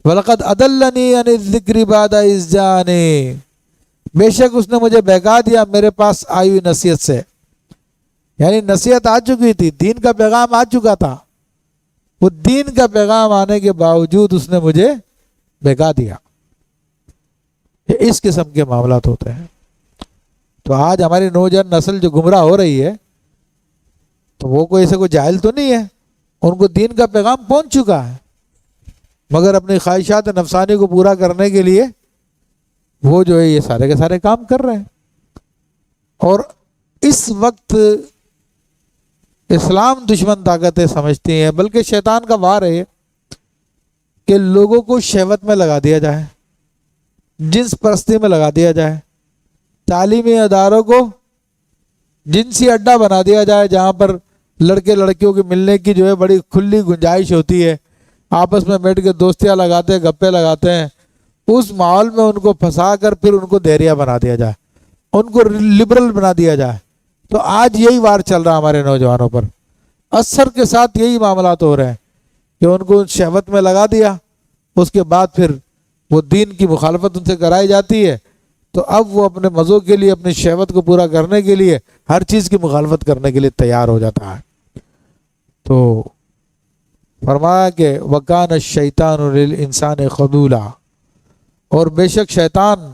وَلَقَدْ أَضَلَّنِي عَنِ الذِّكْرِ بَعْدَ إِذْ جَاءَنِي، بے شک اس نے مجھے بہکا دیا میرے پاس آئی ہوئی نصیحت سے. یعنی نصیحت آ چکی تھی، دین کا پیغام آ چکا تھا، وہ دین کا پیغام آنے کے باوجود اس نے مجھے بہکا دیا. اس قسم کے معاملات ہوتے ہیں. تو آج ہماری نوجوان نسل جو گمراہ ہو رہی ہے تو وہ کوئی ایسے کوئی جاہل تو نہیں ہے، ان کو دین کا پیغام پہنچ چکا ہے، مگر اپنی خواہشات نفسانی کو پورا کرنے کے لیے وہ جو ہے یہ سارے کے سارے کام کر رہے ہیں. اور اس وقت اسلام دشمن طاقتیں سمجھتی ہیں، بلکہ شیطان کا وار ہے کہ لوگوں کو شہوت میں لگا دیا جائے، جنس پرستی میں لگا دیا جائے، تعلیمی اداروں کو جنسی اڈا بنا دیا جائے جہاں پر لڑکے لڑکیوں کے ملنے کی جو ہے بڑی کھلی گنجائش ہوتی ہے، آپس میں بیٹھ کے دوستیاں لگاتے ہیں، گپے لگاتے ہیں. اس ماحول میں ان کو پھنسا کر پھر ان کو دہریہ بنا دیا جائے، ان کو لبرل بنا دیا جائے. تو آج یہی وار چل رہا ہے ہمارے نوجوانوں پر، اثر کے ساتھ یہی معاملات ہو رہے ہیں کہ ان کو شہوت میں لگا دیا، اس کے بعد پھر وہ دین کی مخالفت ان سے کرائی جاتی ہے، تو اب وہ اپنے مزوں کے لیے، اپنی شہوت کو پورا کرنے کے لیے ہر چیز کی مخالفت کرنے کے لیے تیار ہو جاتا ہے. تو فرمایا کہ وَكَانَ الشَّيْطَانُ لِلْإِنسَانِ خَذُولًا، اور بے شک شیطان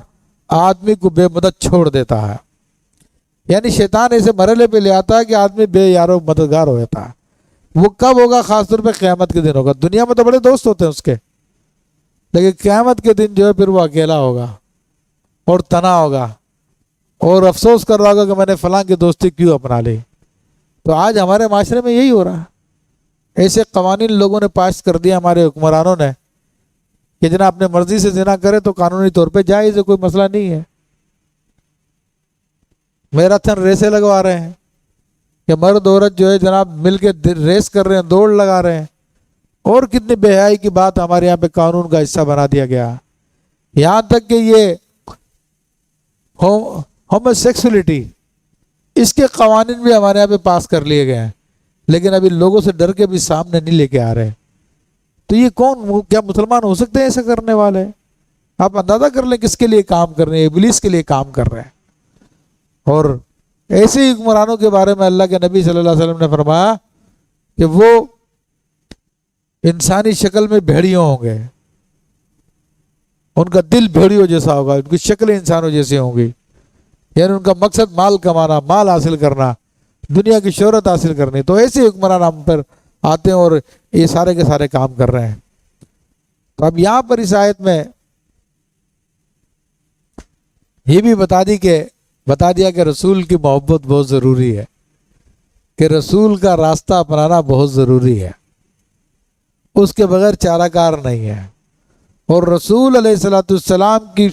آدمی کو بے مدد چھوڑ دیتا ہے. یعنی شیطان ایسے مرحلے پہ لے آتا ہے کہ آدمی بے یارو مددگار ہو جاتا ہے. وہ کب ہوگا؟ خاص طور پہ قیامت کے دن ہوگا. دنیا میں تو بڑے دوست ہوتے ہیں اس کے، لیکن قیامت کے دن جو ہے پھر وہ اکیلا ہوگا اور تنہا ہوگا اور افسوس کر رہا ہوگا کہ میں نے فلاں کی دوستی کیوں اپنا لی. تو آج ہمارے معاشرے میں یہی ہو رہا ہے. ایسے قوانین لوگوں نے پاس کر دیا ہمارے حکمرانوں نے کہ جناب اپنے مرضی سے زنا کرے تو قانونی طور پہ جائز ہے، کوئی مسئلہ نہیں ہے. میراتھن ریسیں لگوا رہے ہیں کہ مرد عورت جو ہے جناب مل کے ریس کر رہے ہیں، دوڑ لگا رہے ہیں. اور کتنی بے حیائی کی بات ہمارے یہاں پہ قانون کا حصہ بنا دیا گیا. یہاں تک کہ یہ ہومو سیکسولیٹی، اس کے قوانین بھی ہمارے یہاں پہ پاس کر لیے گئے ہیں، لیکن ابھی لوگوں سے ڈر کے بھی سامنے نہیں لے کے آ رہے. تو یہ کون، کیا مسلمان ہو سکتے ہیں ایسا کرنے والے؟ آپ اندازہ کر لیں کس کے لیے کام کر رہے ہیں، ابلیس کے لیے کام کر رہے ہیں. اور ایسے ہی حکمرانوں کے بارے میں اللہ کے نبی صلی اللہ علیہ وسلم نے فرمایا کہ وہ انسانی شکل میں بھیڑیوں ہوں گے، ان کا دل بھیڑیوں جیسا ہوگا، ان کی شکلیں انسانوں جیسی ہوں گی. یعنی ان کا مقصد مال کمانا، مال حاصل کرنا، دنیا کی شہرت حاصل کرنی. تو ایسے حکمران ہم پر آتے ہیں اور یہ سارے کے سارے کام کر رہے ہیں. تو اب یہاں پر اس آیت میں یہ بھی بتا دیا کہ رسول کی محبت بہت ضروری ہے، کہ رسول کا راستہ اپنانا بہت ضروری ہے، اس کے بغیر چارہ کار نہیں ہے. اور رسول علیہ الصلوۃ والسلام کی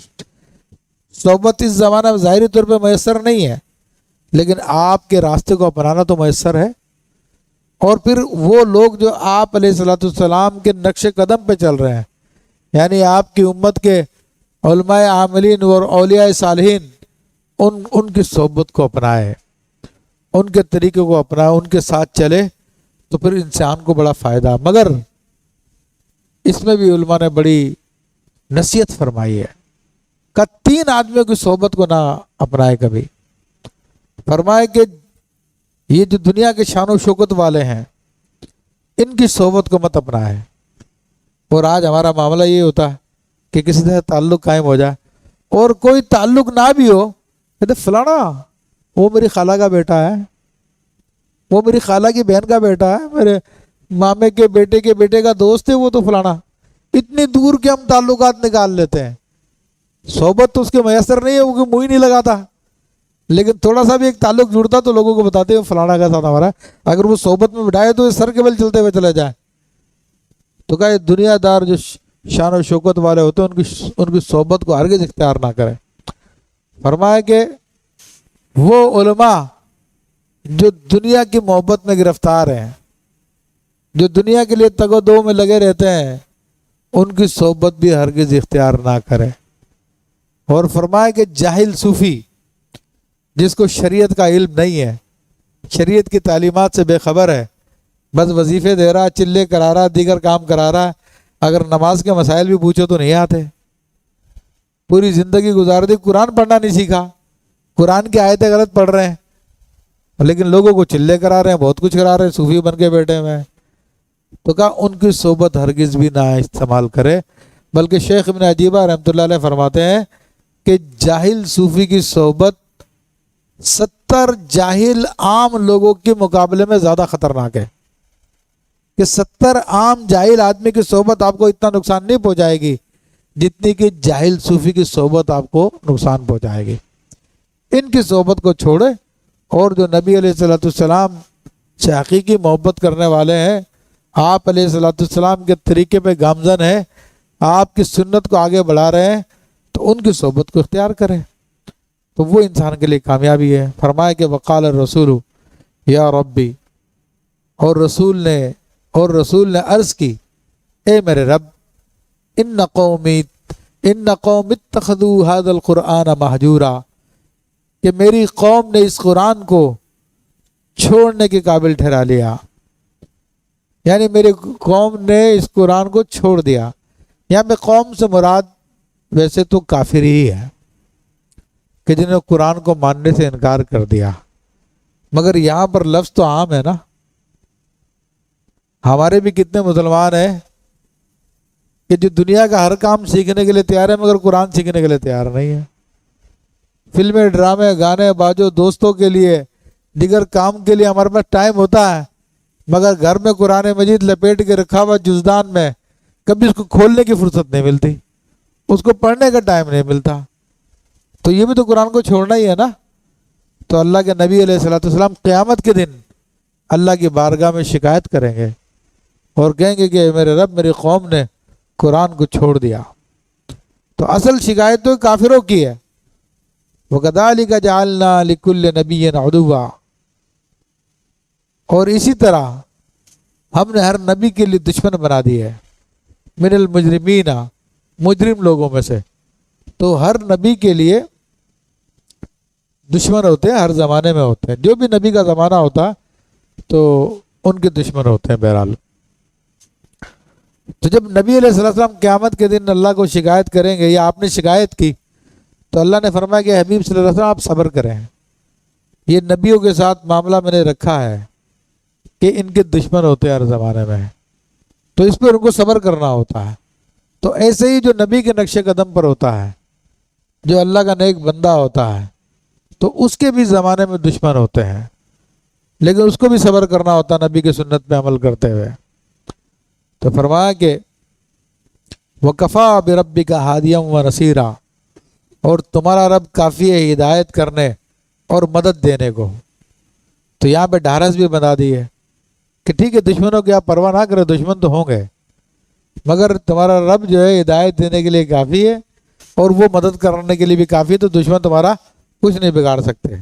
صحبت اس زمانہ میں ظاہری طور پہ میسر نہیں ہے، لیکن آپ کے راستے کو اپنانا تو میسر ہے. اور پھر وہ لوگ جو آپ علیہ الصلوۃ والسلام کے نقش قدم پہ چل رہے ہیں، یعنی آپ کی امت کے علماء عاملین اور اولیاء صالحین، ان کی صحبت کو اپنائے، ان کے طریقے کو اپنائے، ان کے ساتھ چلے، تو پھر انسان کو بڑا فائدہ. مگر اس میں بھی علماء نے بڑی نصیحت فرمائی ہے کہ 3 آدمیوں کی صحبت کو نہ اپنائے کبھی. فرمائے کہ یہ جو دنیا کے شان و شوکت والے ہیں ان کی صحبت کو مت اپنائے. اور آج ہمارا معاملہ یہ ہوتا ہے کہ کسی سے تعلق قائم ہو جائے اور کوئی تعلق نہ بھی ہو، کہتے فلانا وہ میری خالہ کا بیٹا ہے، وہ میری خالہ کی بہن کا بیٹا ہے، میرے مامے کے بیٹے کا دوست ہے وہ تو فلانا. اتنی دور کے ہم تعلقات نکال لیتے ہیں. صحبت تو اس کے میسر نہیں ہے، وہ منہ ہی نہیں لگاتا، لیکن تھوڑا سا بھی ایک تعلق جڑتا تو لوگوں کو بتاتے ہیں فلانا کا ساتھ ہمارا. اگر وہ صحبت میں بٹھائے تو سر کے بل چلتے ہوئے چلے جائیں. تو کہا دنیا دار جو شان و شوکت والے ہوتے ہیں ان کی صحبت کو ہرگز اختیار نہ کریں. فرمایا کہ وہ علماء جو دنیا کی محبت میں گرفتار ہیں، جو دنیا کے لیے تگ و دو میں لگے رہتے ہیں، ان کی صحبت بھی ہرگز اختیار نہ کرے. اور فرمایا کہ جاہل صوفی جس کو شریعت کا علم نہیں ہے، شریعت کی تعلیمات سے بے خبر ہے، بس وظیفے دے رہا، چلے کرا رہا، دیگر کام کرا رہا، اگر نماز کے مسائل بھی پوچھو تو نہیں آتے، پوری زندگی گزار دی، قرآن پڑھنا نہیں سیکھا، قرآن کی آیتیں غلط پڑھ رہے ہیں، لیکن لوگوں کو چلے کرا رہے ہیں، بہت کچھ کرا رہے ہیں، صوفی بن کے بیٹھے ہوئے ہیں۔ تو کہا ان کی صحبت ہرگز بھی نہ استعمال کرے، بلکہ شیخ ابن عجیبہ رحمۃ اللہ علیہ فرماتے ہیں کہ جاہل صوفی کی صحبت 70 جاہل عام لوگوں کے مقابلے میں زیادہ خطرناک ہے، کہ 70 عام جاہل آدمی کی صحبت آپ کو اتنا نقصان نہیں پہنچائے گی جتنی کہ جاہل صوفی کی صحبت آپ کو نقصان پہنچائے گی۔ ان کی صحبت کو چھوڑے، اور جو نبی علیہ الصلوۃ والسلام سے حقیقی محبت کرنے والے ہیں، آپ علیہ الصلوۃ والسلام کے طریقے پہ گامزن ہیں، آپ کی سنت کو آگے بڑھا رہے ہیں، تو ان کی صحبت کو اختیار کریں، تو وہ انسان کے لیے کامیابی ہے۔ فرمایا کہ وقال الرسول یا ربی، اور رسول نے عرض کی، اے میرے رب، ان قوم اتخذوا هذا القرآن مہجورا، کہ میری قوم نے اس قرآن کو چھوڑنے کے قابل ٹھہرا لیا، یعنی میری قوم نے اس قرآن کو چھوڑ دیا۔ یہاں پہ قوم سے مراد ویسے تو کافر ہی ہے، کہ جنہوں نے قرآن کو ماننے سے انکار کر دیا، مگر یہاں پر لفظ تو عام ہے نا، ہمارے بھی کتنے مسلمان ہیں کہ جو دنیا کا ہر کام سیکھنے کے لیے تیار ہے، مگر قرآن سیکھنے کے لیے تیار نہیں ہے۔ فلمیں، ڈرامے، گانے باجو، دوستوں کے لیے، دیگر کام کے لیے ہمارے پاس ٹائم ہوتا ہے، مگر گھر میں قرآن مجید لپیٹ کے رکھا ہوا جزدان میں، کبھی اس کو کھولنے کی فرصت نہیں ملتی، اس کو پڑھنے کا ٹائم نہیں ملتا، تو یہ بھی تو قرآن کو چھوڑنا ہی ہے نا۔ تو اللہ کے نبی علیہ الصلوۃ والسلام قیامت کے دن اللہ کی بارگاہ میں شکایت کریں گے اور کہیں گے کہ میرے رب، میری قوم نے قرآن کو چھوڑ دیا۔ تو اصل شکایت تو کافروں کی ہے۔ وَكَذَلِكَ جَعَلْنَا لِكُلِّ نَبِيٍّ عَدُوًّا، اور اسی طرح ہم نے ہر نبی کے لیے دشمن بنا دی ہے، من المجرمین، مجرم لوگوں میں سے۔ تو ہر نبی کے لیے دشمن ہوتے ہیں، ہر زمانے میں ہوتے ہیں، جو بھی نبی کا زمانہ ہوتا تو ان کے دشمن ہوتے ہیں۔ بہرحال تو جب نبی علیہ السلام قیامت کے دن اللہ کو شکایت کریں گے، یا آپ نے شکایت کی، تو اللہ نے فرمایا کہ حبیب صلی اللہ علیہ وسلم آپ صبر کریں، یہ نبیوں کے ساتھ معاملہ میں نے رکھا ہے کہ ان کے دشمن ہوتے ہیں ہر زمانے میں، تو اس پر ان کو صبر کرنا ہوتا ہے۔ تو ایسے ہی جو نبی کے نقش قدم پر ہوتا ہے، جو اللہ کا نیک بندہ ہوتا ہے، تو اس کے بھی زمانے میں دشمن ہوتے ہیں، لیکن اس کو بھی صبر کرنا ہوتا ہے نبی کی سنت پہ عمل کرتے ہوئے۔ تو فرمایا کہ وَكَفَى بِرَبِّكَ هَادِيًا وَنَصِيرًا، اور تمہارا رب کافی ہے ہدایت کرنے اور مدد دینے کو۔ تو یہاں پہ ڈھارس بھی بنا دی ہے کہ ٹھیک ہے، دشمنوں کی آپ پرواہ نہ کریں، دشمن تو ہوں گے، مگر تمہارا رب جو ہے ہدایت دینے کے لیے کافی ہے، اور وہ مدد کرنے کے لیے بھی کافی ہے، تو دشمن تمہارا کچھ نہیں بگاڑ سکتے۔